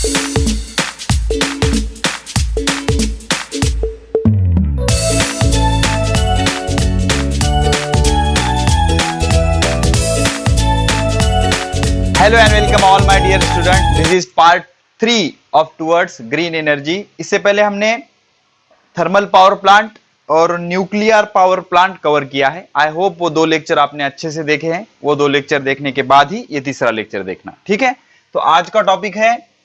Hello and welcome all my dear student, this is part 3 of towards green energy. इससे पहले हमने thermal power plant और nuclear power plant cover किया है। I hope वो 2 lecture आपने अच्छे से देखे हैं। वो 2 लेक्चर देखने के बाद ही ये तीसरा लेक्चर देखना, ठीक है। तो आज का टॉपिक है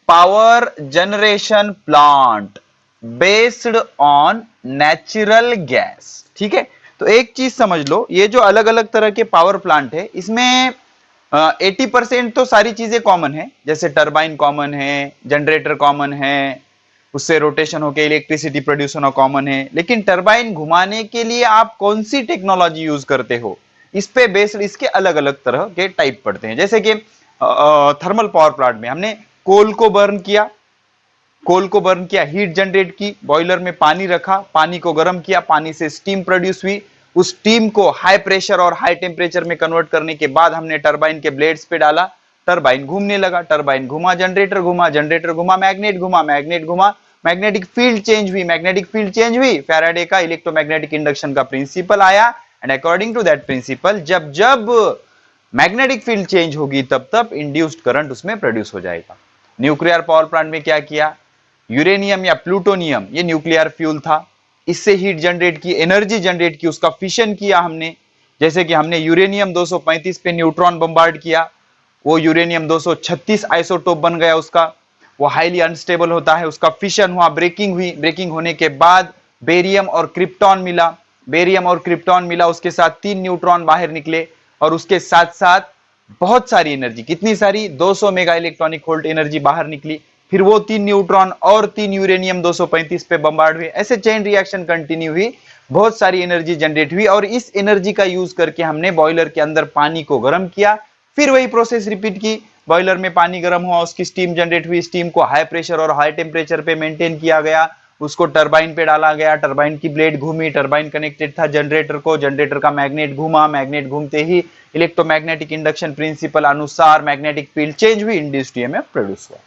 power generation plant based on natural gas, ठीक है। तो एक चीज समझ लो, ये जो अलग अलग तरह के पावर प्लांट है इसमें 80% तो सारी चीजें कॉमन है, जैसे टरबाइन कॉमन है, जनरेटर कॉमन है, उससे रोटेशन होकर इलेक्ट्रिसिटी प्रोड्यूस होना कॉमन है। लेकिन टरबाइन घुमाने के लिए आप कौन सी टेक्नोलॉजी यूज करते हो, इस पे बेस्ड इसके अलग अलग तरह के टाइप पड़ते हैं। जैसे कि थर्मल पावर प्लांट में हमने कोल को बर्न किया, हीट जनरेट की, बॉयलर में पानी रखा, पानी को गर्म किया, पानी से स्टीम प्रोड्यूस हुई। उस स्टीम को हाई प्रेशर और हाई टेम्परेचर में कन्वर्ट करने के बाद हमने टरबाइन के ब्लेड्स पे डाला, टरबाइन घूमने लगा, टरबाइन घुमा, जनरेटर घुमा, मैग्नेट घुमा, मैग्नेटिक फील्ड चेंज हुई, फैराडे का इलेक्ट्रोमैग्नेटिक इंडक्शन का प्रिंसिपल आया। And according to that principle जब मैग्नेटिक फील्ड चेंज होगी तब इंड्यूस्ड करंट उसमें प्रोड्यूस हो जाएगा। न्यूक्लियर पावर प्लांट में क्या किया, यूरेनियम या प्लूटोनियम, ये न्यूक्लियर फ्यूल था, इससे हीट जनरेट की, एनर्जी जनरेट की, उसका फिशन किया हमने। जैसे कि हमने यूरेनियम 235 पे न्यूट्रॉन बम्बार्ड किया, वो यूरेनियम 236 आइसोटोप बन गया उसका, वो हाईली अनस्टेबल होता है, उसका फिशन हुआ, ब्रेकिंग हुई, ब्रेकिंग होने के बाद बेरियम और क्रिप्टॉन मिला, उसके साथ 3 न्यूट्रॉन बाहर निकले और उसके साथ साथ बहुत सारी एनर्जी, कितनी सारी, 200 मेगा इलेक्ट्रॉनिक वोल्ट एनर्जी बाहर निकली। फिर वो 3 न्यूट्रॉन और 3 यूरेनियम 235 पे बम्बार्ड हुए, ऐसे चेन रिएक्शन कंटिन्यू हुई, बहुत सारी एनर्जी जनरेट हुई और इस एनर्जी का यूज करके हमने बॉयलर के अंदर पानी को गर्म किया। फिर वही प्रोसेस रिपीट की, बॉयलर में पानी गर्म हुआ, उसकी स्टीम जनरेट हुई, स्टीम को हाई प्रेशर और हाई टेम्परेचर पे मेंटेन किया गया, उसको टरबाइन पे डाला गया, टरबाइन की ब्लेड घूमी, टरबाइन कनेक्टेड था जनरेटर को, जनरेटर का मैग्नेट घूमा, मैग्नेट घूमते ही इलेक्ट्रोमैग्नेटिक इंडक्शन प्रिंसिपल अनुसार मैग्नेटिक फील्ड चेंज हुई, इंड्यूस्ड ईएमएफ प्रोड्यूस हुआ।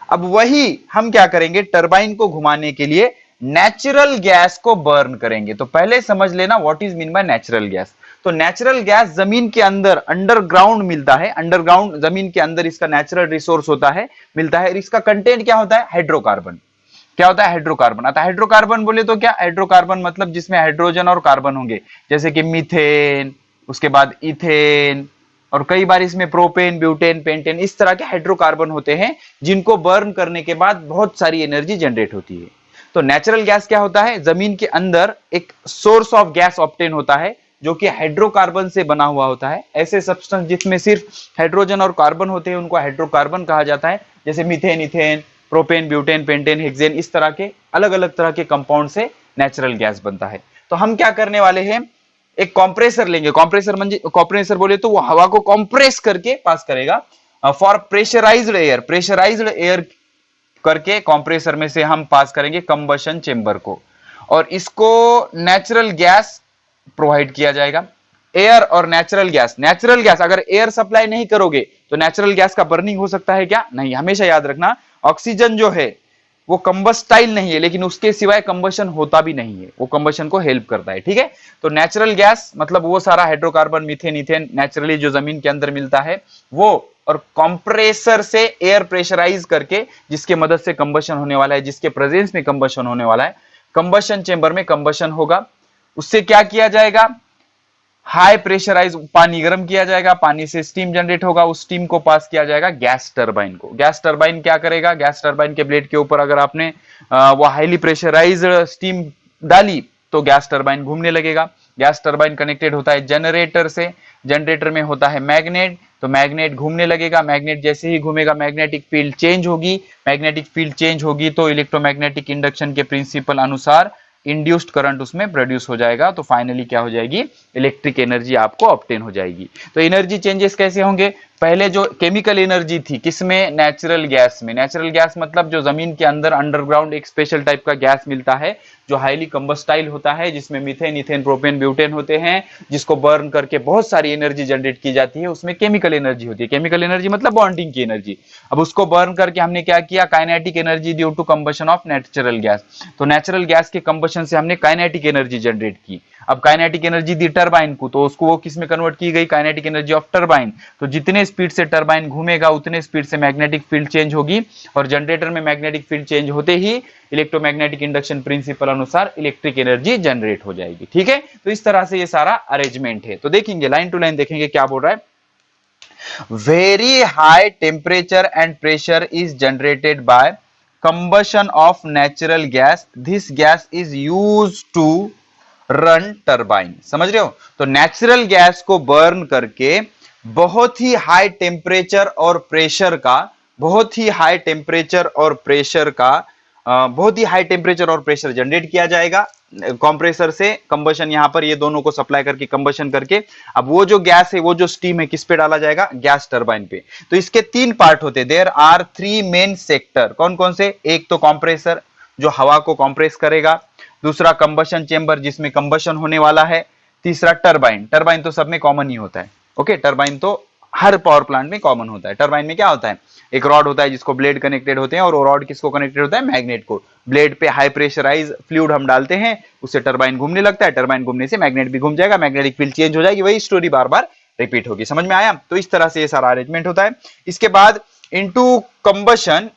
अब वही हम क्या करेंगे, टरबाइन को घुमाने के लिए नेचुरल गैस को बर्न करेंगे। तो पहले समझ लेना what is mean by natural gas. तो नेचुरल गैस जमीन के अंदर अंडरग्राउंड मिलता है, अंडरग्राउंड जमीन के अंदर इसका नेचुरल रिसोर्स होता है, मिलता है। इसका कंटेंट क्या होता है, हाइड्रोकार्बन। क्या होता है, हाइड्रोकार्बन। आता हाइड्रोकार्बन बोले तो क्या, हाइड्रोकार्बन मतलब जिसमें हाइड्रोजन और कार्बन होंगे, जैसे कि मीथेन, उसके बाद इथेन, और कई बार इसमें प्रोपेन, ब्यूटेन, पेंटेन, इस तरह के हाइड्रोकार्बन होते हैं जिनको बर्न करने के बाद बहुत सारी एनर्जी जनरेट होती है। तो नेचुरल गैस क्या होता है, जमीन के अंदर एक सोर्स ऑफ गैस ऑब्टेन होता है जो कि हाइड्रोकार्बन से बना हुआ होता है। ऐसे सब्सटेंस जिसमें सिर्फ हाइड्रोजन और कार्बन होते हैं उनको हाइड्रोकार्बन कहा जाता है, जैसे methane, ethane, propane, butane, pentane, hexane, इस तरह के अलग अलग तरह के कंपाउंड से नेचुरल गैस बनता है। तो हम क्या करने वाले हैं, एक कंप्रेसर लेंगे। कंप्रेसर बोले तो वो हवा को कंप्रेस करके पास करेगा फॉर प्रेशराइज्ड एयर करके कंप्रेसर में से हम पास करेंगे कंबशन चेंबर को, और इसको नेचुरल गैस प्रोवाइड किया जाएगा। एयर और नेचुरल गैस अगर एयर सप्लाई नहीं करोगे तो नेचुरल गैस का बर्निंग हो सकता है क्या, नहीं। हमेशा याद रखना, ऑक्सीजन जो है वो कंबस्टाइल नहीं है, लेकिन उसके सिवाय कंबशन होता भी नहीं है, वो कंबशन को हेल्प करता है, ठीक है। तो नेचुरल गैस मतलब वो सारा हाइड्रोकार्बन, मीथेन, इथेन नेचुरली जो जमीन के अंदर मिलता है वो, और कंप्रेसर से एयर प्रेशराइज करके जिसके मदद से कंबशन होने वाला है, जिसके प्रेजेंस में कंबशन होने वाला है, कंबशन चेंबर में कंबशन होगा। उससे क्या किया जाएगा, हाई प्रेशराइज पानी गर्म किया जाएगा, पानी से स्टीम जनरेट होगा, उस स्टीम को पास किया जाएगा गैस टरबाइन को। गैस टरबाइन क्या करेगा, गैस टरबाइन के ब्लेड के ऊपर अगर आपने वो हाईली प्रेशराइज्ड स्टीम डाली तो गैस टरबाइन घूमने लगेगा। गैस टरबाइन कनेक्टेड होता है जनरेटर से, जनरेटर में होता है मैग्नेट, तो मैग्नेट घूमने लगेगा, मैग्नेट जैसे ही घूमेगा मैग्नेटिक फील्ड चेंज होगी, मैग्नेटिक फील्ड चेंज होगी तो इलेक्ट्रोमैग्नेटिक इंडक्शन के प्रिंसिपल अनुसार इंड्यूस्ड करंट उसमें प्रोड्यूस हो जाएगा। तो फाइनली क्या हो जाएगी, इलेक्ट्रिक एनर्जी आपको ऑब्टेन हो जाएगी। तो एनर्जी चेंजेस कैसे होंगे, पहले जो केमिकल एनर्जी थी किसमें, नेचुरल गैस में। नेचुरल गैस मतलब जो जमीन के अंदर अंडरग्राउंड एक स्पेशल टाइप का गैस मिलता है जो हाईली कंबस्टाइल होता है, जिसमें मीथेन, इथेन, प्रोपेन, ब्यूटेन होते हैं, जिसको बर्न करके बहुत सारी एनर्जी जनरेट की जाती है, उसमें केमिकल एनर्जी होती है। केमिकल एनर्जी मतलब बॉन्डिंग की एनर्जी। अब उसको बर्न करके हमने क्या किया, kinetic energy due to combustion of natural gas. तो नेचुरल गैस के कंबशन से हमने काइनेटिक एनर्जी जनरेट की। अब काइनेटिक एनर्जी दी टरबाइन को, तो उसको वो किस में कन्वर्ट की गई, काइनेटिक एनर्जी ऑफ टरबाइन। तो जितने स्पीड से टरबाइन घूमेगा उतने स्पीड से मैग्नेटिक फील्ड चेंज होगी, और जनरेटर में मैग्नेटिक फील्ड चेंज होते ही इलेक्ट्रोमैग्नेटिक इंडक्शन प्रिंसिपल अनुसार इलेक्ट्रिक एनर्जी जनरेट हो जाएगी। ठीक है, तो इस तरह से ये सारा अरेंजमेंट है। तो देखेंगे लाइन टू लाइन देखेंगे क्या बोल रहा है। Very high temperature and pressure is generated bye combustion of natural gas. This gas is used to run turbine. समझ रहे हो, तो नेचुरल गैस को बर्न करके बहुत ही हाई टेम्परेचर और प्रेशर का, बहुत ही हाई टेम्परेचर और प्रेशर का बहुत ही हाई टेम्परेचर और प्रेशर जनरेट किया जाएगा कंप्रेसर से। कंबशन यहां पर ये दोनों को सप्लाई करके कंबशन करके अब वो जो गैस है, वो जो स्टीम है, किस पे डाला जाएगा, गैस टरबाइन पे। तो इसके तीन पार्ट होते हैं, there are three main sector. कौन कौन से, एक तो कंप्रेसर जो हवा को कंप्रेस करेगा, दूसरा कंबशन चेंबर जिसमें कंबशन होने वाला है, तीसरा टरबाइन। टरबाइन तो सब में कॉमन ही होता है। ओके, टरबाइन तो हर पावर प्लांट में कॉमन होता है। टरबाइन में क्या होता है, एक रॉड होता है जिसको ब्लेड कनेक्टेड होते हैं, और वो रॉड किसको कनेक्टेड होता है, मैग्नेट को। ब्लेड पे हाई प्रेशराइज फ्लूइड हम डालते हैं, उससे टरबाइन घूमने लगता है, टरबाइन घूमने से मैग्नेट भी घूम जाएगा, मैग्नेटिक फील्ड चेंज हो जाएगी, वही स्टोरी बार बार रिपीट होगी। समझ में आया। तो इस तरह से ये सारा अरेंजमेंट होता है। इसके बाद into combustion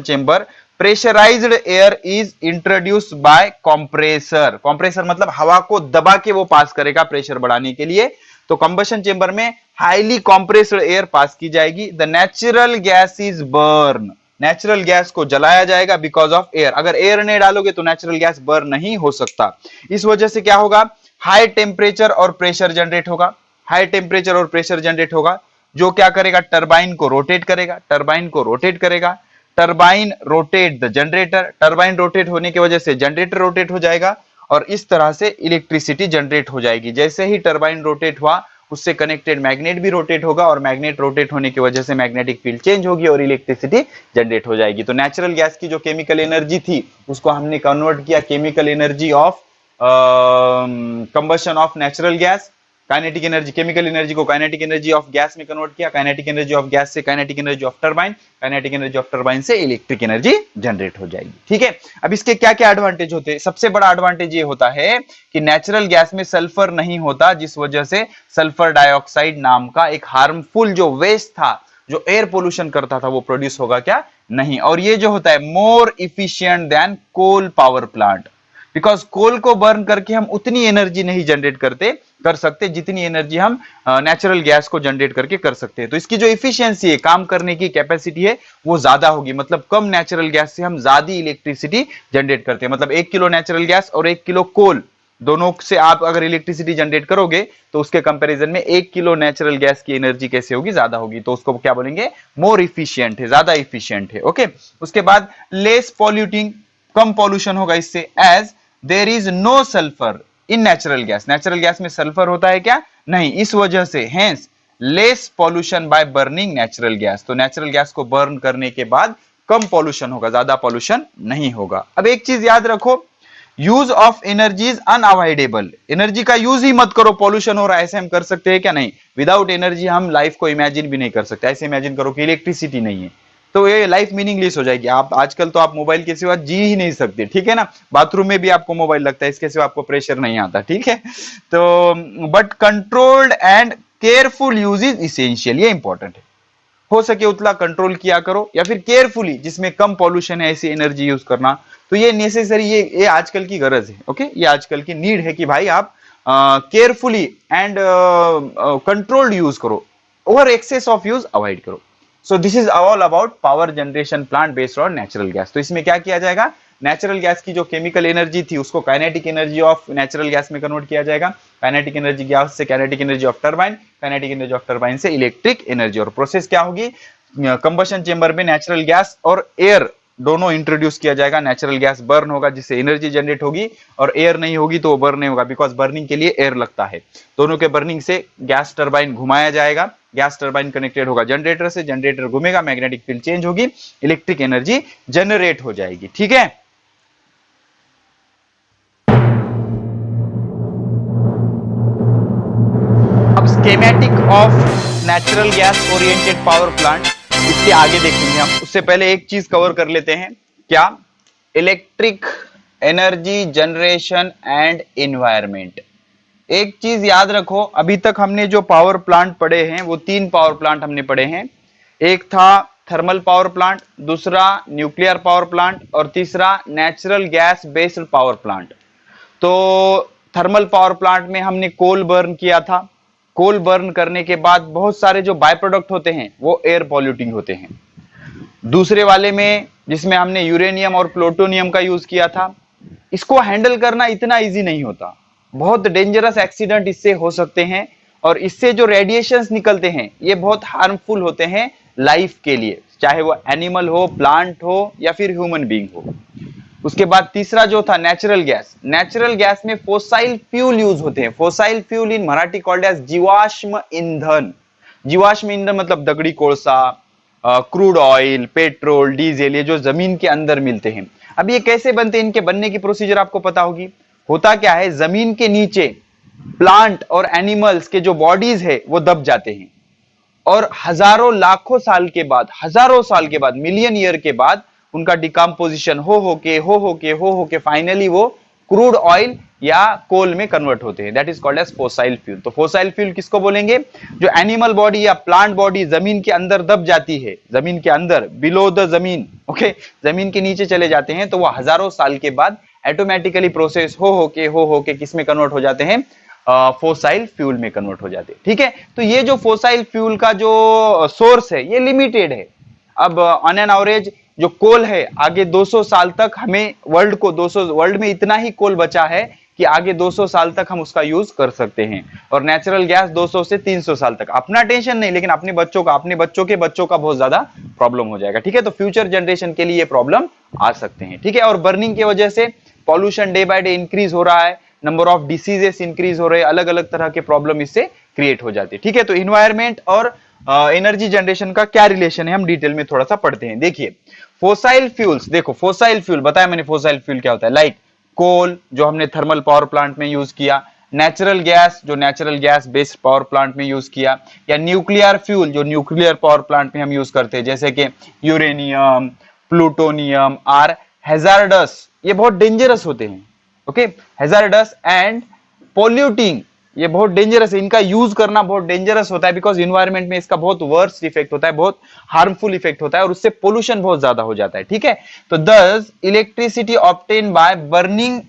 chamber pressurized air is introduced by compressor. Compressor मतलब हवा को दबा के वो पास करेगा प्रेशर बढ़ाने के लिए। तो कंबशन चेंबर में हाईली कंप्रेस्ड एयर पास की जाएगी। The natural gas is burn, natural gas को जलाया जाएगा बिकॉज ऑफ एयर। अगर एयर नहीं डालोगे तो नेचुरल गैस बर्न नहीं हो सकता। इस वजह से क्या होगा, हाई टेम्परेचर और प्रेशर जनरेट होगा। हाई टेम्परेचर और प्रेशर जनरेट होगा जो क्या करेगा, टरबाइन को रोटेट करेगा। टरबाइन को रोटेट करेगा, turbine rotate the generator. Turbine rotate होने की वजह से जनरेटर रोटेट हो जाएगा, और इस तरह से इलेक्ट्रिसिटी जनरेट हो जाएगी। जैसे ही टरबाइन रोटेट हुआ, उससे कनेक्टेड मैग्नेट भी रोटेट होगा, और मैग्नेट रोटेट होने की वजह से मैग्नेटिक फील्ड चेंज होगी और इलेक्ट्रिसिटी जनरेट हो जाएगी। तो नेचुरल गैस की जो केमिकल एनर्जी थी उसको हमने कन्वर्ट किया chemical energy of combustion of natural gas. Kinetic energy, chemical energy को काइनेटिक एनर्जी ऑफ गैस में कन्वर्ट किया। काइनेटिक एनर्जी ऑफ गैस से kinetic energy of turbine, kinetic energy of turbine से electric energy generate हो जाएगी। ठीक है, अब इसके क्या क्या एडवांटेज होते हैं। सबसे बड़ा एडवांटेज ये होता है कि नेचुरल गैस में सल्फर नहीं होता, जिस वजह से सल्फर डाइऑक्साइड नाम का एक हार्मफुल जो वेस्ट था, जो एयर पोल्यूशन करता था, वो प्रोड्यूस होगा क्या, नहीं। और ये जो होता है more efficient than coal power plant, because coal को बर्न करके हम उतनी एनर्जी नहीं जनरेट कर सकते जितनी एनर्जी हम नेचुरल गैस को जनरेट करके कर सकते हैं। तो इसकी जो इफिशियंसी है, काम करने की कैपेसिटी है, वो ज्यादा होगी। मतलब कम नेचुरल गैस से हम ज्यादा इलेक्ट्रिसिटी जनरेट करते हैं। मतलब 1 किलो नेचुरल गैस और 1 किलो कोल, दोनों से आप अगर इलेक्ट्रिसिटी जनरेट करोगे तो उसके कंपैरिजन में 1 किलो नेचुरल गैस की एनर्जी कैसे होगी, ज्यादा होगी। तो उसको क्या बोलेंगे, मोर इफिशियंट है, ज्यादा इफिशियंट है। ओके, उसके बाद लेस पॉल्यूटिंग, कम पॉल्यूशन होगा इससे। As there is no sulphur in natural gas, natural gas में सल्फर होता है क्या, नहीं। इस वजह से hence less pollution by burning natural gas. तो नेचुरल गैस को बर्न करने के बाद कम पॉल्यूशन होगा, ज्यादा पॉल्यूशन नहीं होगा। अब एक चीज याद रखो, use of energy is unavoidable. Energy का यूज ही मत करो, पॉल्यूशन हो रहा है, ऐसे हम कर सकते हैं क्या, नहीं। विदाउट एनर्जी हम लाइफ को इमेजिन भी नहीं कर सकते। ऐसे इमेजिन करो कि इलेक्ट्रिसिटी नहीं है, तो ये लाइफ मीनिंगलेस हो जाएगी। आप आजकल तो आप मोबाइल के सिवा जी ही नहीं सकते, ठीक है ना। बाथरूम में भी आपको मोबाइल लगता है, इसके सिवा आपको प्रेशर नहीं आता, ठीक है। तो but controlled and careful use is essential, ये इंपॉर्टेंट है। हो सके उतना कंट्रोल किया करो, या फिर केयरफुली, जिसमें कम पॉल्यूशन है, ऐसी एनर्जी यूज करना। तो ये नेसेसरी, ये आजकल की गरज है। ओके, ये आजकल की नीड है कि भाई आप केयरफुली एंड कंट्रोल्ड यूज करो, over excess of use avoid करो। So this is all about power generation plant based on natural gas. तो इसमें क्या किया जाएगा, नेचुरल गैस की जो केमिकल एनर्जी थी उसको kinetic energy of natural gas में कन्वर्ट किया जाएगा। काइनेटिक एनर्जी गैस से kinetic energy of turbine, kinetic energy of turbine से इलेक्ट्रिक एनर्जी। और प्रोसेस क्या होगी, कंबशन चेंबर में नेचुरल गैस और एयर दोनों इंट्रोड्यूस किया जाएगा। नेचुरल गैस बर्न होगा जिससे एनर्जी जनरेट होगी, और एयर नहीं होगी तो वो बर्न नहीं होगा, बिकॉज बर्निंग के लिए एयर लगता है। दोनों के बर्निंग से गैस टरबाइन घुमाया जाएगा, गैस टरबाइन कनेक्टेड होगा जनरेटर से, जनरेटर घूमेगा, मैग्नेटिक फील्ड चेंज होगी, इलेक्ट्रिक एनर्जी जनरेट हो जाएगी। ठीक है, अब schematic of natural gas oriented power plant, इसके आगे देखेंगे हम। उससे पहले एक चीज कवर कर लेते हैं, क्या? Electric energy generation and environment. एक चीज याद रखो, अभी तक हमने जो पावर प्लांट पढ़े हैं वो 3 पावर प्लांट हमने पढ़े हैं। एक था थर्मल पावर प्लांट, दूसरा न्यूक्लियर पावर प्लांट, और तीसरा natural gas based power plant. तो थर्मल पावर प्लांट में हमने कोल बर्न किया था। कोल बर्न करने के बाद बहुत सारे जो बाय प्रोडक्ट होते हैं वो एयर पॉल्यूटिंग होते हैं। दूसरे वाले में जिसमें हमने यूरेनियम और प्लूटोनियम का यूज किया था, इसको हैंडल करना इतना इजी नहीं होता, बहुत डेंजरस एक्सीडेंट इससे हो सकते हैं, और इससे जो रेडिएशंस निकलते हैं ये बहुत हार्मफुल होते हैं लाइफ के लिए, चाहे वो एनिमल हो, प्लांट हो, या फिर ह्यूमन बीइंग हो। उसके बाद तीसरा जो था नेचुरल गैस। नेचुरल गैस में फोसाइल फ्यूल यूज होते हैं। Fossil fuel in Marathi called as जीवाश्म ईंधन। जीवाश्म ईंधन मतलब दगड़ी कोळसा, क्रूड ऑयल, पेट्रोल, डीजल, ये जो जमीन के अंदर मिलते हैं। अब ये कैसे बनते हैं, इनके बनने की प्रोसीजर आपको पता होगी। होता क्या है, जमीन के नीचे प्लांट और एनिमल्स के जो बॉडीज है वो दब जाते हैं, और हजारों लाखों साल के बाद, मिलियन ईयर के बाद उनका डिकम्पोजिशन हो के फाइनली वो क्रूड ऑयल या कोल में कन्वर्ट होते हैं। That is called as fossil fuel. तो फोसाइल फ्यूल किसको बोलेंगे? जो एनिमल बॉडी या प्लांट बॉडी जमीन के अंदर दब जाती है, जमीन के अंदर, बिलो द जमीन, ओके, जमीन के नीचे चले जाते हैं, तो वो हजारों साल के बाद ऑटोमेटिकली प्रोसेस हो के किस में कन्वर्ट हो जाते हैं? फोसाइल फ्यूल में कन्वर्ट हो जाते हैं। ठीक है, तो ये जो फोसाइल फ्यूल का जो सोर्स है ये लिमिटेड है। अब ऑन एन एवरेज जो कोल है आगे 200 साल तक हमें वर्ल्ड में इतना ही कोल बचा है कि आगे 200 साल तक हम उसका यूज कर सकते हैं, और नेचुरल गैस 200 से 300 साल तक। अपना टेंशन नहीं, लेकिन अपने बच्चों के बच्चों का बहुत ज्यादा प्रॉब्लम हो जाएगा। ठीक है, तो फ्यूचर जनरेशन के लिए ये प्रॉब्लम आ सकते हैं। ठीक है, और बर्निंग की वजह से pollution day by day increase हो रहा है, नंबर ऑफ डिसीजेस इंक्रीज हो रहे हैं, अलग अलग तरह के प्रॉब्लम इससे क्रिएट हो जाती है। ठीक है, तो इन्वायरमेंट और एनर्जी जनरेशन का क्या रिलेशन है हम डिटेल में थोड़ा सा पढ़ते हैं। देखिए, फोसाइल फ्यूल्स, देखो फोसाइल फ्यूल बताया मैंने, फोसाइल फ्यूल क्या होता है? लाइक कोल जो हमने थर्मल पावर प्लांट में यूज किया, नेचुरल गैस जो natural gas based power plant में यूज किया, या न्यूक्लियर फ्यूल जो न्यूक्लियर पावर प्लांट में हम यूज करते हैं, जैसे कि यूरेनियम, प्लूटोनियम आर हैजार्डस, ये बहुत डेंजरस होते हैं। ओके, हैजार्डस एंड पोल्यूटिंग, ये बहुत डेंजरस है, इनका यूज करना बहुत डेंजरस होता है, बिकॉज इन्वायरमेंट में इसका बहुत वर्स्ट इफेक्ट होता है, बहुत हार्मफुल इफेक्ट होता है, और उससे पोल्यूशन बहुत ज्यादा हो जाता है। ठीक है, तो दस electricity obtain by burning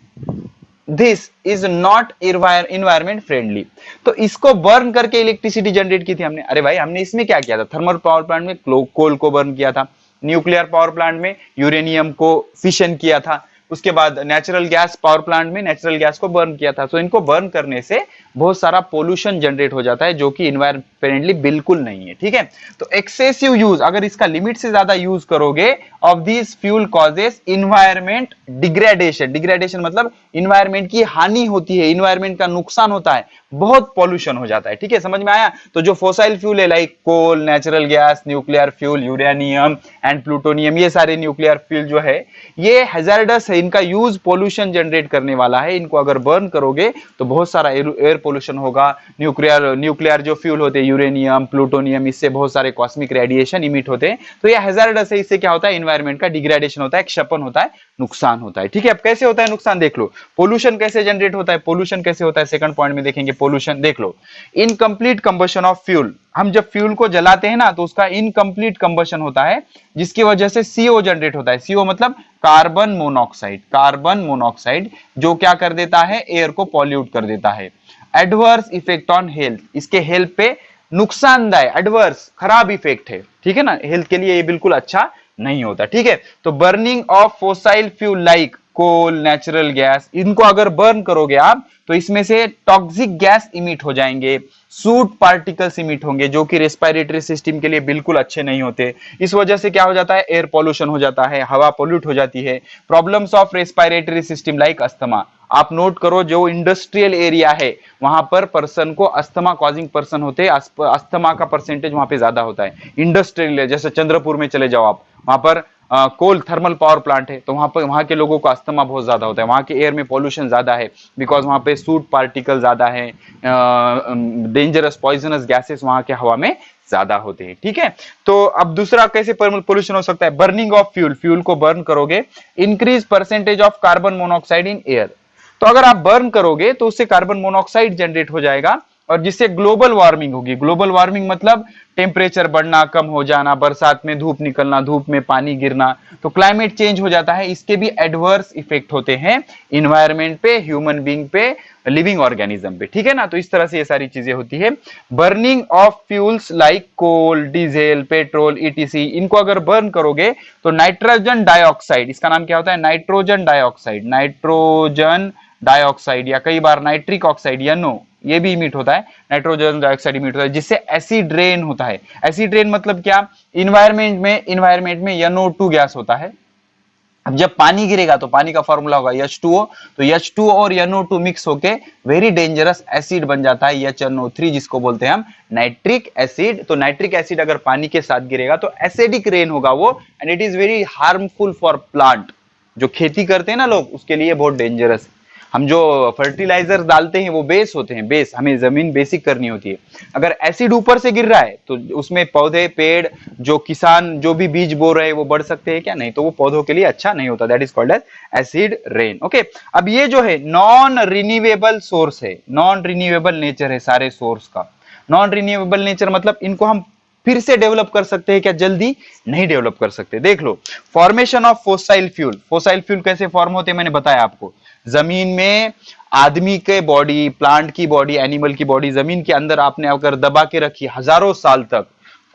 this is not environment friendly. तो इसको बर्न करके इलेक्ट्रिसिटी जनरेट की थी हमने। अरे भाई, हमने इसमें क्या किया था? थर्मल पावर प्लांट में कोल को बर्न किया था, न्यूक्लियर पावर प्लांट में यूरेनियम को फिशन किया था, उसके बाद नेचुरल गैस पावर प्लांट में नेचुरल गैस को बर्न किया था। तो इनको बर्न करने से बहुत सारा पोल्यूशन जनरेट हो जाता है, जो कि इन्वायरमेंट फ्रेंडली बिल्कुल नहीं है। ठीक है, तो एक्सेसिव यूज, अगर इसका लिमिट से ज्यादा यूज करोगे of this fuel causes environment degradation. Degradation मतलब इन्वायरमेंट की हानि होती है, इन्वायरमेंट का नुकसान होता है, बहुत पॉल्यूशन हो जाता है। ठीक है, समझ में आया? तो जो फोसाइल फ्यूल है like coal, natural gas, nuclear fuel, uranium and plutonium, ये सारे न्यूक्लियर फ्यूल जो है ये हैजार्डस है, इनका यूज पोल्यूशन जनरेट करने वाला है। इनको अगर बर्न करोगे तो बहुत सारा एयर पोल्यूशन होगा। न्यूक्लियर जो फ्यूल होते हैं, यूरेनियम, प्लूटोनियम, इससे बहुत सारे कॉस्मिक रेडिएशन इमिट होते हैं। तो ये हैजार्डस है, इससे क्या होता है? इन्वायरमेंट का डिग्रेडेशन होता है, क्षपन होता है, नुकसान होता है। ठीक है, अब कैसे होता है नुकसान देख लो। पोल्यूशन कैसे जनरेट होता है? पोल्यूशन कैसे होता है सेकंड पॉइंट में देखेंगे। पोल्यूशन देख लो, इनकम्प्लीट कंबशन ऑफ फ्यूल। हम जब फ्यूल को जलाते हैं ना तो उसका इनकम्प्लीट कंबशन होता है, जिसकी वजह से सीओ जनरेट होता है। सीओ मतलब कार्बन मोनोऑक्साइड। कार्बन मोनोऑक्साइड जो क्या कर देता है? एयर को पॉल्यूट कर देता है। एडवर्स इफेक्ट ऑन हेल्थ, इसके हेल्थ पे नुकसानदायक, एडवर्स, खराब इफेक्ट है। ठीक है ना, हेल्थ के लिए ये बिल्कुल अच्छा नहीं होता। ठीक है, तो burning of fossil fuel like coal, natural gas, इनको अगर बर्न करोगे आप तो इसमें से टॉक्सिक गैस इमिट हो जाएंगे, सूट पार्टिकल्स इमिट होंगे जो कि रेस्पिरेटरी सिस्टम के लिए बिल्कुल अच्छे नहीं होते। इस वजह से क्या हो जाता है, एयर पॉल्यूशन हो जाता है, हवा पोल्यूट हो जाती है, problems of respiratory system like asthma. आप नोट करो जो इंडस्ट्रियल एरिया है वहां पर पर्सन को अस्थमा कॉजिंग पर्सन होते हैं, अस्थमा का परसेंटेज वहां पे ज्यादा होता है। इंडस्ट्रियल जैसे चंद्रपुर में चले जाओ आप, वहां पर कोल थर्मल पावर प्लांट है, तो वहां के लोगों को अस्थमा बहुत ज्यादा होता है, वहां के एयर में पॉल्यूशन ज्यादा है, बिकॉज वहां पे सूट पार्टिकल ज्यादा है, डेंजरस पॉइजनस गैसेस वहां के हवा में ज्यादा होते हैं। ठीक है, तो अब दूसरा कैसे पोल्यूशन हो सकता है, बर्निंग ऑफ फ्यूल, फ्यूल को बर्न करोगे, increase percentage of carbon monoxide in air. तो अगर आप बर्न करोगे तो उससे कार्बन मोनोऑक्साइड जनरेट हो जाएगा और जिससे ग्लोबल वार्मिंग होगी। ग्लोबल वार्मिंग मतलब टेम्परेचर बढ़ना, कम हो जाना, बरसात में धूप निकलना, धूप में पानी गिरना, तो क्लाइमेट चेंज हो जाता है। इसके भी एडवर्स इफेक्ट होते हैं इन्वायरमेंट पे, ह्यूमन बीइंग पे, लिविंग ऑर्गेनिज्म पे। ठीक है ना, तो इस तरह से ये सारी चीजें होती है। Burning of fuels like coal, diesel, petrol, ETC, इनको अगर बर्न करोगे तो नाइट्रोजन डाइऑक्साइड, इसका नाम क्या होता है, नाइट्रोजन डाइऑक्साइड, नाइट्रोजन डाइऑक्साइड या कई बार नाइट्रिक ऑक्साइड NO, ये भी इमिट होता है, नाइट्रोजन डाइऑक्साइड इमिट होता है, जिससे एसिड रेन होता है। एसिड रेन मतलब क्या, इन्वायरमेंट में NO2 गैस होता है। अब जब पानी गिरेगा तो पानी का फॉर्मूला होगा H2O, तो H2O और NO2 मिक्स होके वेरी डेंजरस एसिड बन जाता है HNO3, जिसको बोलते हैं हम नाइट्रिक एसिड। तो नाइट्रिक एसिड अगर पानी के साथ गिरेगा तो एसिडिक रेन होगा वो, and it is very harmful for plant. जो खेती करते हैं ना लोग, उसके लिए बहुत डेंजरस। हम जो फर्टिलाइजर डालते हैं वो बेस होते हैं, बेस, हमें जमीन बेसिक करनी होती है। अगर एसिड ऊपर से गिर रहा है तो उसमें पौधे, पेड़, जो किसान जो भी बीज बो रहे हैं वो बढ़ सकते हैं क्या, नहीं, तो वो पौधों के लिए अच्छा नहीं होता। That is called as acid rain. Okay, अब ये जो है नॉन रिन्यूएबल सोर्स है, नॉन रिन्यूएबल नेचर है सारे सोर्स का। नॉन रिन्यूएबल नेचर मतलब इनको हम फिर से डेवलप कर सकते हैं क्या, जल्दी नहीं डेवलप कर सकते। देख लो, formation of fossil fuel. Fossil fuel कैसे फॉर्म होते हैं मैंने बताया आपको। जमीन में आदमी के बॉडी, प्लांट की बॉडी, एनिमल की बॉडी जमीन के अंदर आपने अगर दबा के रखी हजारों साल तक,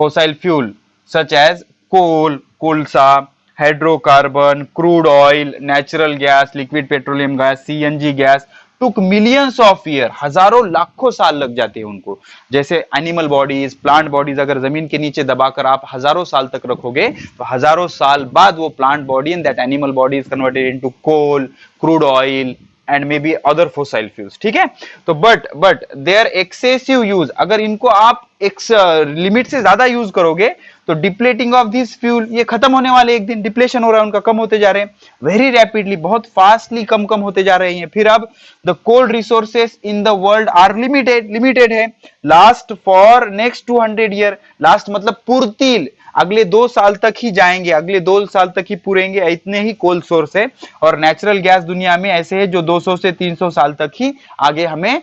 fossil fuel such as coal, कोलसा, hydrocarbon, crude oil, natural gas, liquid petroleum gas, CNG gas, took millions of year, हजारों लाखों साल लग जाते हैं उनको। जैसे एनिमल बॉडीज, प्लांट बॉडीज अगर जमीन के नीचे दबाकर आप हजारों साल तक रखोगे तो हजारों साल बाद वो plant body and that animal body is converted into coal, crude oil and may be other fossil fuels. ठीक है, तो बट देयर एक्सेसिव यूज, अगर इनको आप एक लिमिट से ज्यादा यूज करोगे तो डिप्लेटिंग ऑफ दिस फ्यूल, ये खत्म होने वाले, एक दिन डिप्लेशन हो रहा है उनका, कम होते जा रहे हैं वेरी रैपिडली, बहुत फास्टली कम होते जा रहे हैं। फिर अब the coal resources in the world are limited है, last for next 200 year, last मतलब पूर्तिल, अगले 2 साल तक ही जाएंगे, अगले 2 साल तक ही पूरेंगे, इतने ही कोल सोर्स है। और नेचुरल गैस दुनिया में ऐसे है जो 200 से 300 साल तक ही आगे हमें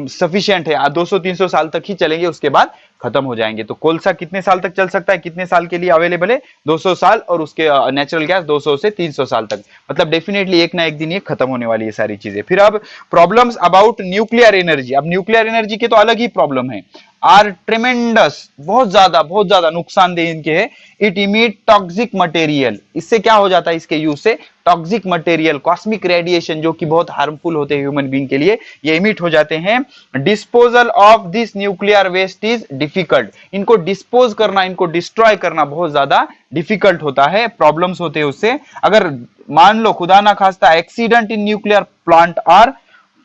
सफिशिएंट है, 200-300 साल तक ही चलेंगे, उसके बाद खत्म हो जाएंगे। तो कोलसा कितने साल तक चल सकता है, कितने साल के लिए अवेलेबल है, 200 साल, और उसके नेचुरल गैस 200 से 300 साल तक, मतलब डेफिनेटली एक ना एक दिन ये खत्म होने वाली है सारी चीजें। फिर अब प्रॉब्लम्स अबाउट न्यूक्लियर एनर्जी। अब न्यूक्लियर एनर्जी के तो अलग ही प्रॉब्लम है, आर ट्रेमेंडस, बहुत ज्यादा नुकसानदेह इनके है। इट इमिट टॉक्सिक मटेरियल, इससे क्या हो जाता है, इसके यूज से टॉक्सिक मटेरियल, कॉस्मिक रेडिएशन जो कि बहुत हार्मफुल होते हैं ह्यूमन बीइंग के लिए, ये इमिट हो जाते हैं। Disposal of this nuclear waste is difficult, इनको डिस्पोज करना, इनको डिस्ट्रॉय करना बहुत ज्यादा डिफिकल्ट होता है, प्रॉब्लम्स होते हैं उससे। अगर मान लो खुदा ना खास्ता accident in nuclear plant are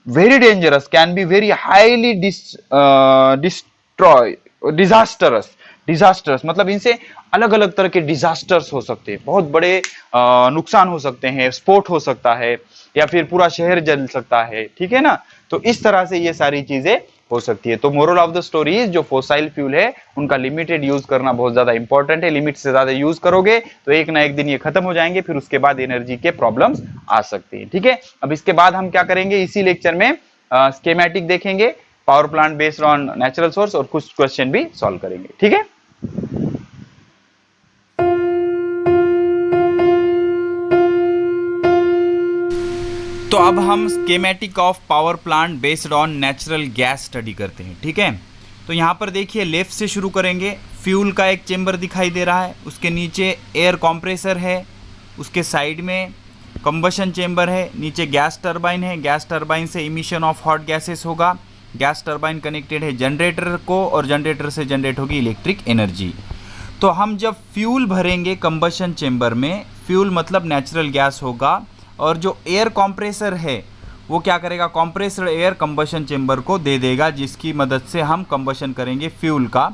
very dangerous, can be very highly disastrous, मतलब इनसे अलग अलग तरह के डिजास्टर्स हो सकते हैं, बहुत बड़े नुकसान हो सकते हैं, स्फोट हो सकता है, या फिर पूरा शहर जल सकता है। ठीक है ना, तो इस तरह से ये सारी चीजें हो सकती है। तो moral of the story is, जो फोसाइल फ्यूल है उनका लिमिटेड यूज करना बहुत ज्यादा इंपॉर्टेंट है। लिमिट से ज्यादा यूज करोगे तो एक ना एक दिन ये खत्म हो जाएंगे, फिर उसके बाद एनर्जी के प्रॉब्लम्स आ सकते हैं। ठीक है, अब इसके बाद हम क्या करेंगे, इसी लेक्चर में स्कीमेटिक देखेंगे, power plant based on natural source, और कुछ क्वेश्चन भी सॉल्व करेंगे। ठीक है, तो अब हम schematic of power plant based on natural gas study करते हैं। ठीक है, तो यहाँ पर देखिए लेफ्ट से शुरू करेंगे। फ्यूल का एक चेंबर दिखाई दे रहा है, उसके नीचे एयर कॉम्प्रेसर है, उसके साइड में कंबशन चेंबर है, नीचे गैस टरबाइन है, गैस टरबाइन से इमिशन ऑफ हॉट गैसेस होगा, गैस टरबाइन कनेक्टेड है जनरेटर को और जनरेटर से जनरेट होगी इलेक्ट्रिक एनर्जी। तो हम जब फ्यूल भरेंगे कंबशन चेंबर में, फ्यूल मतलब नेचुरल गैस होगा, और जो एयर कॉम्प्रेसर है वो क्या करेगा, कॉम्प्रेसर एयर कंबशन चेंबर को दे देगा, जिसकी मदद से हम कंबशन करेंगे फ्यूल का,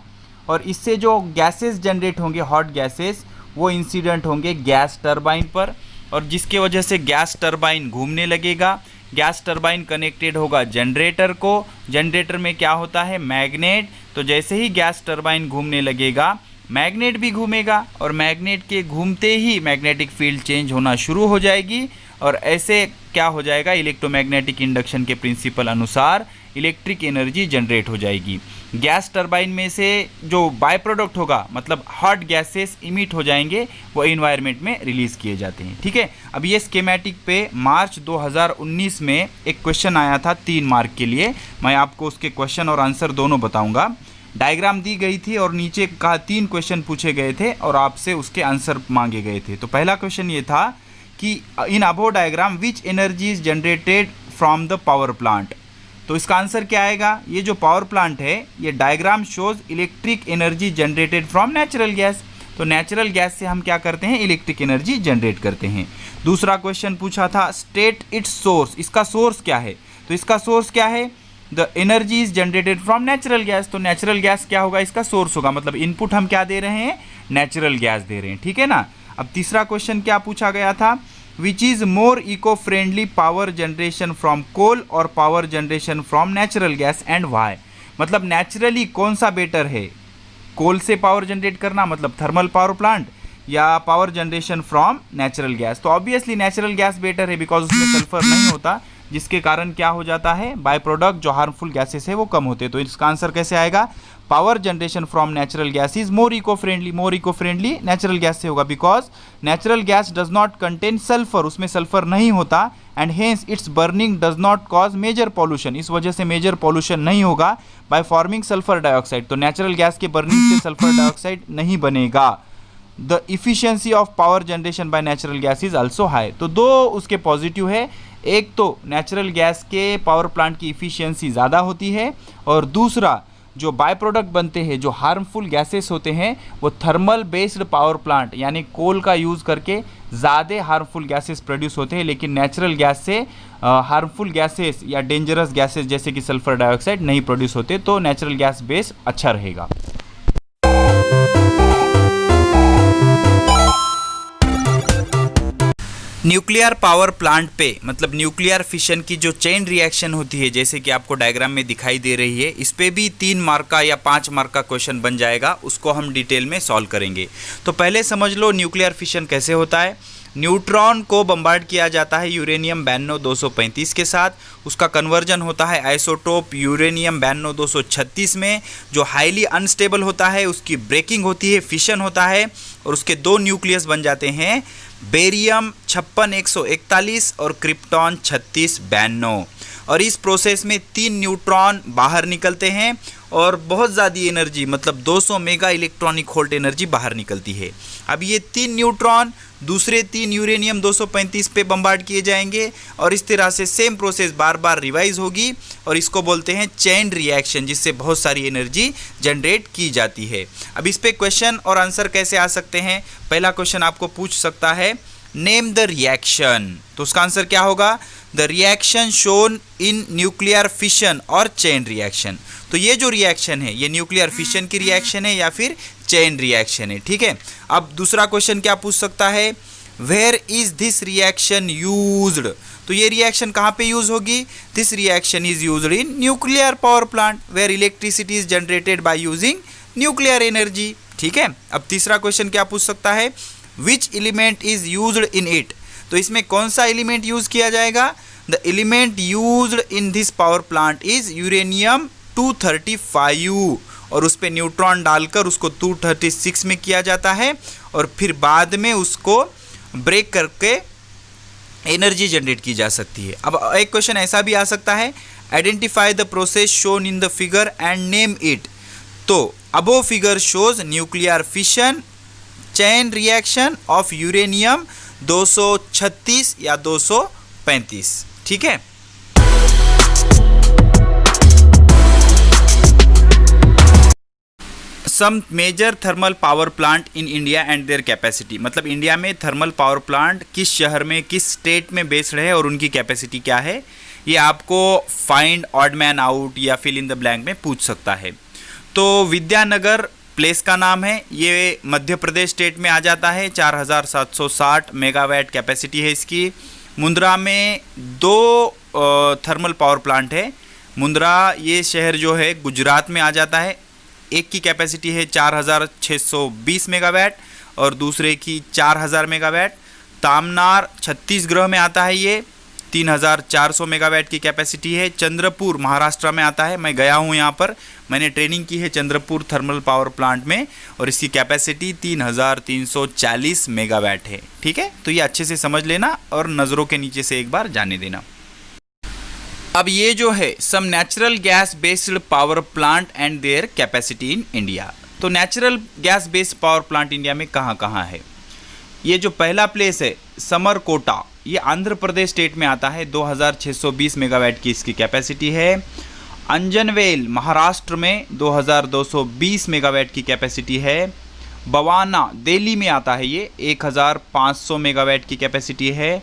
और इससे जो गैसेस जनरेट होंगे हॉट गैसेस वो इंसिडेंट होंगे गैस टरबाइन पर, और जिसके वजह से गैस टरबाइन घूमने लगेगा। गैस टरबाइन कनेक्टेड होगा जनरेटर को, जनरेटर में क्या होता है, मैग्नेट, तो जैसे ही गैस टरबाइन घूमने लगेगा मैग्नेट भी घूमेगा, और मैग्नेट के घूमते ही मैग्नेटिक फील्ड चेंज होना शुरू हो जाएगी, और ऐसे क्या हो जाएगा, इलेक्ट्रोमैग्नेटिक इंडक्शन के प्रिंसिपल अनुसार इलेक्ट्रिक एनर्जी जनरेट हो जाएगी। गैस टरबाइन में से जो बाय प्रोडक्ट होगा मतलब हॉट गैसेस इमिट हो जाएंगे, वो एनवायरनमेंट में रिलीज़ किए जाते हैं। ठीक है, अब ये स्कीमेटिक पे मार्च 2019 में एक क्वेश्चन आया था 3 मार्क के लिए, मैं आपको उसके क्वेश्चन और आंसर दोनों बताऊंगा। डायग्राम दी गई थी और नीचे का 3 क्वेश्चन पूछे गए थे और आपसे उसके आंसर मांगे गए थे। तो पहला क्वेश्चन ये था कि in above diagram which energy is generated from the power plant. तो इसका आंसर क्या आएगा, ये जो पावर प्लांट है ये diagram shows electric energy generated from natural gas. तो नेचुरल गैस से हम क्या करते हैं, इलेक्ट्रिक एनर्जी जनरेट करते हैं। दूसरा क्वेश्चन पूछा था स्टेट इट्स सोर्स, इसका सोर्स क्या है, तो इसका सोर्स क्या है, the energy is generated from natural gas. तो नेचुरल गैस क्या होगा, इसका सोर्स होगा, मतलब इनपुट हम क्या दे रहे हैं, नेचुरल गैस दे रहे हैं। ठीक है ना। अब तीसरा क्वेश्चन क्या पूछा गया था, which is more eco friendly power generation from coal और power generation from natural gas and why. मतलब नेचुरली कौन सा बेटर है, कोल से पावर जनरेट करना मतलब थर्मल पावर प्लांट, या power generation from natural gas. तो ऑब्वियसली नेचुरल गैस बेटर है, बिकॉज उसमें सल्फर नहीं होता, जिसके कारण क्या हो जाता है, बाय प्रोडक्ट जो हार्मफुल गैसेस है वो कम होते हैं। तो इसका आंसर कैसे आएगा, power generation from natural gas is more eco friendly natural gas से होगा, because natural gas does not contain sulphur, उसमें सल्फर नहीं होता, and hence its burning does not cause major pollution, इस वजह से मेजर पॉल्यूशन नहीं होगा बाय फॉर्मिंग सल्फर डाइऑक्साइड। तो नेचुरल गैस के बर्निंग से सल्फर डाइऑक्साइड नहीं बनेगा। The efficiency of power generation by natural gas is also high. तो 2 उसके पॉजिटिव है, एक तो नेचुरल गैस के पावर प्लांट की इफिशियंसी ज़्यादा होती है, और दूसरा जो बाय प्रोडक्ट बनते हैं जो हार्मफुल गैसेस होते हैं वो थर्मल बेस्ड पावर प्लांट यानी कोल का यूज़ करके ज़्यादा हार्मफुल गैसेस प्रोड्यूस होते हैं, लेकिन नेचुरल गैस से हार्मफुल गैसेस या डेंजरस गैसेस जैसे कि सल्फर डाइऑक्साइड नहीं प्रोड्यूस होते। तो नेचुरल गैस बेस अच्छा रहेगा। न्यूक्लियर पावर प्लांट पे मतलब न्यूक्लियर फिशन की जो चेन रिएक्शन होती है, जैसे कि आपको डायग्राम में दिखाई दे रही है, इस पे भी 3 मार्क का या 5 मार्क का क्वेश्चन बन जाएगा, उसको हम डिटेल में सॉल्व करेंगे। तो पहले समझ लो न्यूक्लियर फिशन कैसे होता है। न्यूट्रॉन को बम्बार्ड किया जाता है यूरेनियम 92-235 के साथ, उसका कन्वर्जन होता है आइसोटोप यूरेनियम 92-236 में, जो हाईली अनस्टेबल होता है, उसकी ब्रेकिंग होती है, फिशन होता है, और उसके 2 न्यूक्लियस बन जाते हैं, बेरियम 56-141 और क्रिप्टॉन 36-92। और इस प्रोसेस में 3 न्यूट्रॉन बाहर निकलते हैं और बहुत ज़्यादा एनर्जी मतलब 200 मेगा इलेक्ट्रॉनिक वोल्ट एनर्जी बाहर निकलती है। अब ये 3 न्यूट्रॉन दूसरे 3 यूरेनियम 235 पे बम्बार्ड किए जाएंगे, और इस तरह से सेम प्रोसेस बार बार रिवाइज होगी, और इसको बोलते हैं चेन रिएक्शन, जिससे बहुत सारी एनर्जी जनरेट की जाती है। अब इस पे क्वेश्चन और आंसर कैसे आ सकते हैं। पहला क्वेश्चन आपको पूछ सकता है नेम द रिएक्शन, तो उसका आंसर क्या होगा, the reaction shown in nuclear fission और चेन रिएक्शन। तो ये जो रिएक्शन है ये न्यूक्लियर फिशन की रिएक्शन है या फिर चेन रिएक्शन है। ठीक है। अब दूसरा क्वेश्चन क्या पूछ सकता है, where is this reaction used. तो ये रिएक्शन कहाँ पे यूज होगी, this reaction is used in nuclear power plant where electricity is generated by using nuclear energy. ठीक है। अब तीसरा क्वेश्चन क्या पूछ सकता है, which element is used in it. तो इसमें कौन सा एलिमेंट यूज किया जाएगा, the element used in this power plant is uranium 235, और उस पर न्यूट्रॉन डालकर उसको 236 में किया जाता है, और फिर बाद में उसको ब्रेक करके एनर्जी जनरेट की जा सकती है। अब एक क्वेश्चन ऐसा भी आ सकता है, identify the process shown in the figure and name it. तो above figure shows nuclear fission chain reaction of uranium 236 या 235, ठीक है। Some major thermal power plant in India and their capacity, मतलब इंडिया में थर्मल पावर प्लांट किस शहर में, किस स्टेट में बेस्ड है और उनकी कैपेसिटी क्या है, ये आपको फाइंड ऑड मैन आउट या फिल इन द ब्लैंक में पूछ सकता है। तो विद्यानगर प्लेस का नाम है, ये मध्य प्रदेश स्टेट में आ जाता है। 4760 मेगावाट कैपेसिटी है इसकी। मुंद्रा में 2 थर्मल पावर प्लांट है। मुंद्रा ये शहर जो है गुजरात में आ जाता है। एक की कैपेसिटी है 4620 मेगावाट और दूसरे की 4000 मेगावाट। तामनार छत्तीसगढ़ में आता है, ये 3400 मेगावाट की कैपेसिटी है। चंद्रपुर महाराष्ट्र में आता है, मैं गया हूँ यहाँ पर, मैंने ट्रेनिंग की है चंद्रपुर थर्मल पावर प्लांट में और इसकी कैपेसिटी 3340 मेगावाट है, ठीक है। तो ये अच्छे से समझ लेना और नज़रों के नीचे से एक बार जाने देना। अब ये जो है some natural gas based power plant and their capacity in India. तो natural gas based power plant India में कहाँ कहाँ है। ये जो पहला प्लेस है समरकोटा, ये आंध्र प्रदेश स्टेट में आता है। 2620 मेगावाट की इसकी कैपेसिटी है। अंजनवेल महाराष्ट्र में 2220 मेगावाट की कैपेसिटी है। बवाना दिल्ली में आता है, ये 1500 मेगावाट की कैपेसिटी है।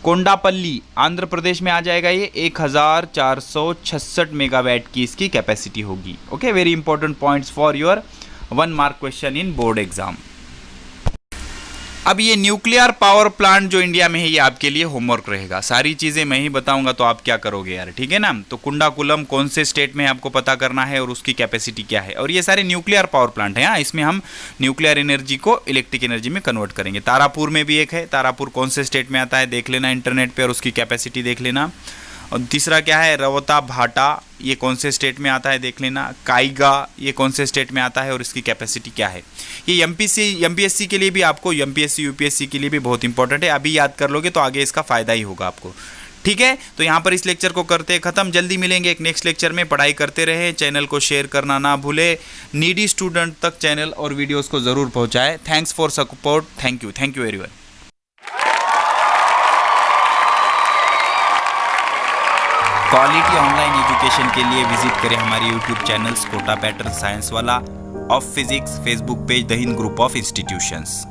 कोंडापल्ली आंध्र प्रदेश में आ जाएगा, ये 1466 मेगावाट की इसकी कैपेसिटी होगी। Okay, very important points for your 1 mark question in board exam. अब ये न्यूक्लियर पावर प्लांट जो इंडिया में है, ये आपके लिए होमवर्क रहेगा। सारी चीज़ें मैं ही बताऊंगा तो आप क्या करोगे यार, ठीक है ना। तो कुंडाकुलम कौन से स्टेट में आपको पता करना है और उसकी कैपेसिटी क्या है। और ये सारे न्यूक्लियर पावर प्लांट हैं, इसमें हम न्यूक्लियर एनर्जी को इलेक्ट्रिक एनर्जी में कन्वर्ट करेंगे। तारापुर में भी एक है, तारापुर कौन से स्टेट में आता है देख लेना इंटरनेट पर और उसकी कैपेसिटी देख लेना। और तीसरा क्या है रवता भाटा, ये कौन से स्टेट में आता है देख लेना। काइगा ये कौन से स्टेट में आता है और इसकी कैपेसिटी क्या है। ये एमपीएससी के लिए भी आपको, एमपीएससी यूपीएससी के लिए भी बहुत इंपॉर्टेंट है। अभी याद कर लोगे तो आगे इसका फ़ायदा ही होगा आपको, ठीक है। तो यहाँ पर इस लेक्चर को करते ख़त्म। जल्दी मिलेंगे एक नेक्स्ट लेक्चर में। पढ़ाई करते रहे, चैनल को शेयर करना ना भूले। नीडी स्टूडेंट तक चैनल और वीडियोज़ को ज़रूर पहुँचाए। Thanks for support. Thank you everyone. Quality online education के लिए विजिट करें हमारे YouTube channels Kota pattern science वाला, of physics, Facebook page the Hind group of institutions.